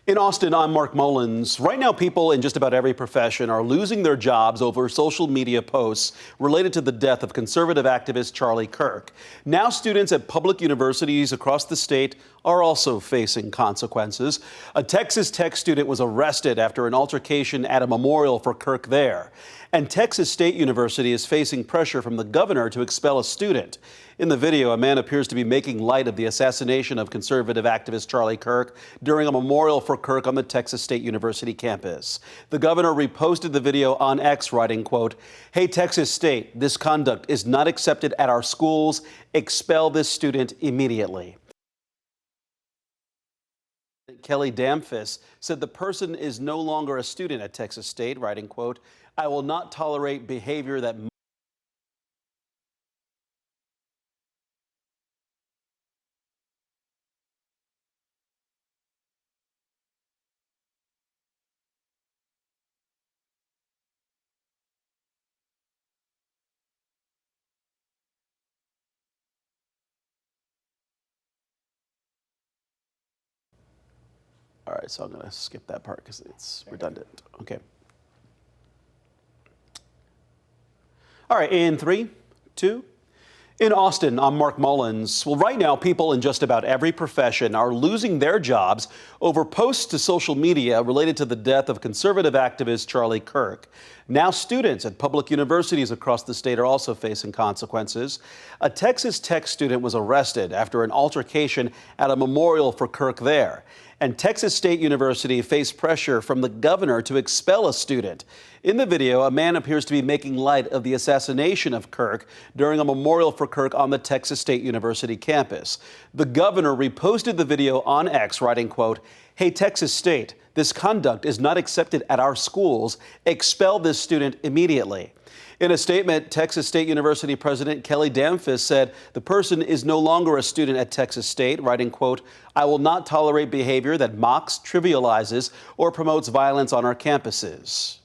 In Austin, I'm Mark Mullins. Right now, people in just about every profession are losing their jobs over social media posts related to the death of conservative activist Charlie Kirk. Now, students at public universities across the state are also facing consequences. A Texas Tech student was arrested after an altercation at a memorial for Kirk there. And Texas State University is facing pressure from the governor to expel a student. In the video, a man appears to be making light of the assassination of conservative activist Charlie Kirk during a memorial for Kirk on the Texas State University campus. The governor reposted the video on X, writing, quote, "Hey, Texas State, this conduct is not accepted at our schools. Expel this student immediately." Kelly Damphus said the person is no longer a student at Texas State, writing, quote, "I will not tolerate behavior that..." All right, so I'm going to skip that part because it's redundant. Okay. All right, in 3, 2. In Austin, I'm Mark Mullins. Well, right now, people in just about every profession are losing their jobs over posts to social media related to the death of conservative activist Charlie Kirk. Now, students at public universities across the state are also facing consequences. A Texas Tech student was arrested after an altercation at a memorial for Kirk there. And Texas State University faced pressure from the governor to expel a student. In the video, a man appears to be making light of the assassination of Kirk during a memorial for Kirk on the Texas State University campus. The governor reposted the video on X, writing, quote, "Hey, Texas State, this conduct is not accepted at our schools. Expel this student immediately." In a statement, Texas State University President Kelly Damphus said the person is no longer a student at Texas State, writing, quote, "I will not tolerate behavior that mocks, trivializes, or promotes violence on our campuses."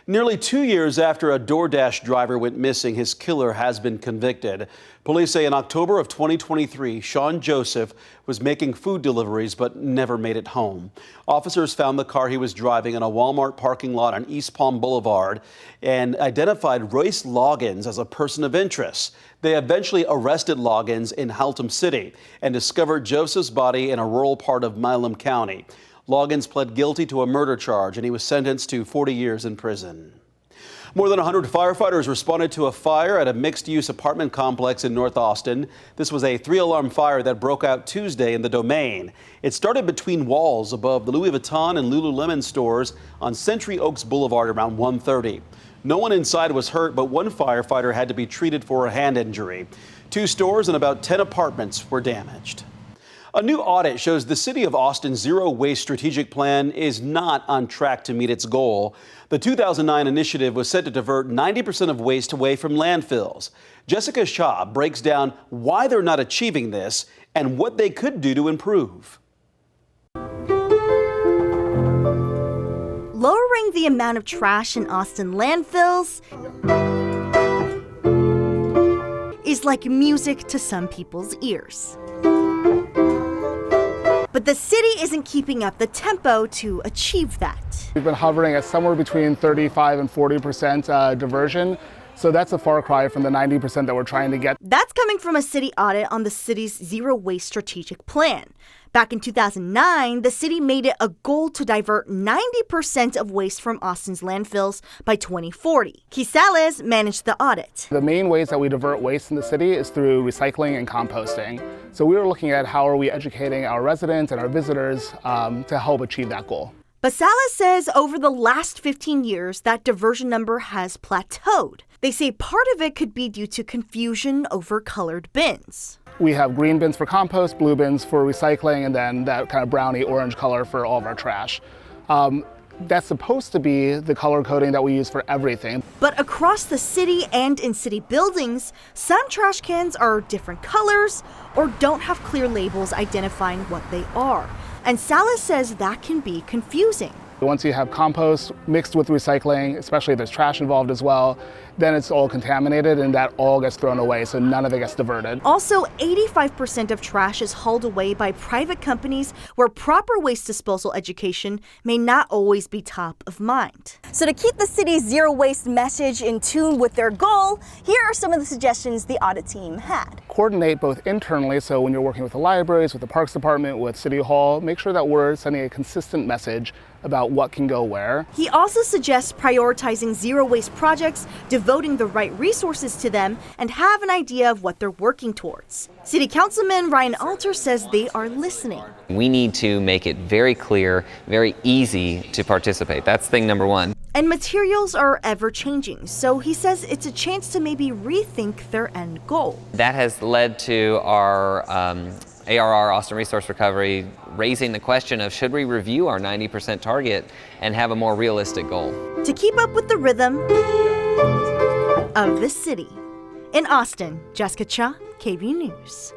Nearly 2 years after a DoorDash driver went missing, his killer has been convicted. Police say in October of 2023, Sean Joseph was making food deliveries but never made it home. Officers found the car he was driving in a Walmart parking lot on East Palm Boulevard and identified Royce Loggins as a person of interest. They eventually arrested Loggins in Haltom City and discovered Joseph's body in a rural part of Milam County. Loggins pled guilty to a murder charge, and he was sentenced to 40 years in prison. More than 100 firefighters responded to a fire at a mixed-use apartment complex in North Austin. This was a 3-alarm fire that broke out Tuesday in the Domain. It started between walls above the Louis Vuitton and Lululemon stores on Century Oaks Boulevard around 1:30. No one inside was hurt, but one firefighter had to be treated for a hand injury. 2 stores and about 10 apartments were damaged. A new audit shows the city of Austin's zero waste strategic plan is not on track to meet its goal. The 2009 initiative was set to divert 90% of waste away from landfills. Jessica Shaw breaks down why they're not achieving this and what they could do to improve. Lowering the amount of trash in Austin landfills is like music to some people's ears. But the city isn't keeping up the tempo to achieve that. We've been hovering at somewhere between 35 and 40% diversion. So that's a far cry from the 90% that we're trying to get. That's coming from a city audit on the city's zero waste strategic plan. Back in 2009, the city made it a goal to divert 90% of waste from Austin's landfills by 2040. Quisales managed the audit. The main ways that we divert waste in the city is through recycling and composting. So we were looking at how are we educating our residents and our visitors to help achieve that goal. But Salas says over the last 15 years, that diversion number has plateaued. They say part of it could be due to confusion over colored bins. We have green bins for compost, blue bins for recycling, and then that kind of browny orange color for all of our trash. That's supposed to be the color coding that we use for everything. But across the city and in city buildings, some trash cans are different colors or don't have clear labels identifying what they are. And Salas says that can be confusing. Once you have compost mixed with recycling, especially if there's trash involved as well, then it's all contaminated and that all gets thrown away, so none of it gets diverted. Also, 85% of trash is hauled away by private companies where proper waste disposal education may not always be top of mind. So to keep the city's zero waste message in tune with their goal, here are some of the suggestions the audit team had. Coordinate both internally, so when you're working with the libraries, with the Parks Department, with City Hall, make sure that we're sending a consistent message about what can go where. He also suggests prioritizing zero waste projects, devoting the right resources to them, and have an idea of what they're working towards. City Councilman Ryan Alter says they are listening. We need to make it very clear, very easy to participate. That's thing number one. And materials are ever changing, so he says it's a chance to maybe rethink their end goal. That has led to our ARR, Austin Resource Recovery, raising the question of should we review our 90% target and have a more realistic goal. To keep up with the rhythm of the city. In Austin, Jessica Cha, KVUE News.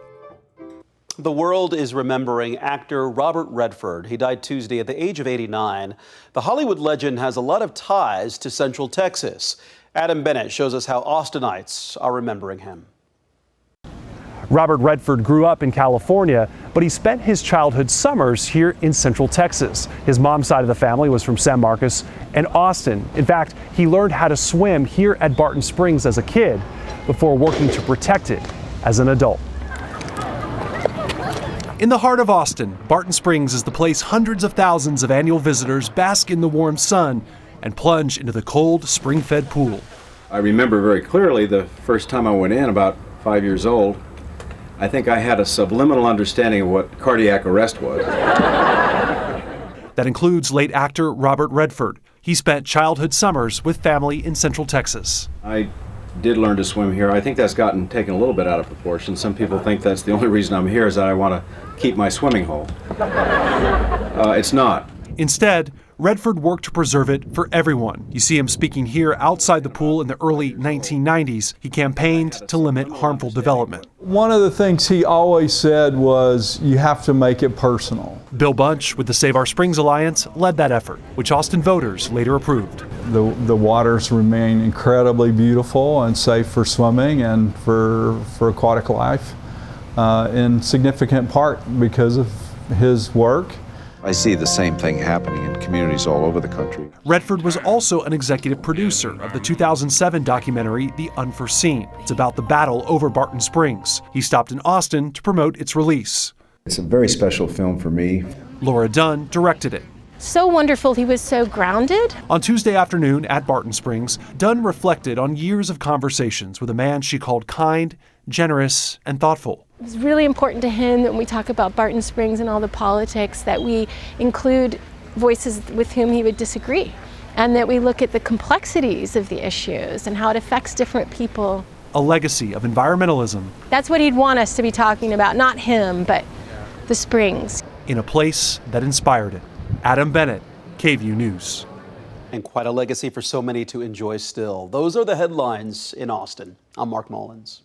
The world is remembering actor Robert Redford. He died Tuesday at the age of 89. The Hollywood legend has a lot of ties to Central Texas. Adam Bennett shows us how Austinites are remembering him. Robert Redford grew up in California, but he spent his childhood summers here in Central Texas. His mom's side of the family was from San Marcos and Austin. In fact, he learned how to swim here at Barton Springs as a kid before working to protect it as an adult. In the heart of Austin, Barton Springs is the place hundreds of thousands of annual visitors bask in the warm sun and plunge into the cold, spring-fed pool. I remember very clearly the first time I went in, about 5 years old. I think I had a subliminal understanding of what cardiac arrest was. That includes late actor Robert Redford. He spent childhood summers with family in Central Texas. I did learn to swim here. I think that's gotten taken a little bit out of proportion. Some people think that's the only reason I'm here is that I want to keep my swimming hole. It's not. Instead, Redford worked to preserve it for everyone. You see him speaking here outside the pool in the early 1990s. He campaigned to limit harmful development. One of the things he always said was, you have to make it personal. Bill Bunch with the Save Our Springs Alliance led that effort, which Austin voters later approved. The waters remain incredibly beautiful and safe for swimming and for aquatic life, in significant part because of his work. I see the same thing happening in communities all over the country. Redford was also an executive producer of the 2007 documentary, The Unforeseen. It's about the battle over Barton Springs. He stopped in Austin to promote its release. It's a very special film for me. Laura Dunn directed it. So wonderful, he was so grounded. On Tuesday afternoon at Barton Springs, Dunn reflected on years of conversations with a man she called kind, generous, and thoughtful. It was really important to him that when we talk about Barton Springs and all the politics that we include voices with whom he would disagree, and that we look at the complexities of the issues and how it affects different people. A legacy of environmentalism. That's what he'd want us to be talking about, not him, but the springs. In a place that inspired it. Adam Bennett, KVUE News. And quite a legacy for so many to enjoy still. Those are the headlines in Austin. I'm Mark Mullins.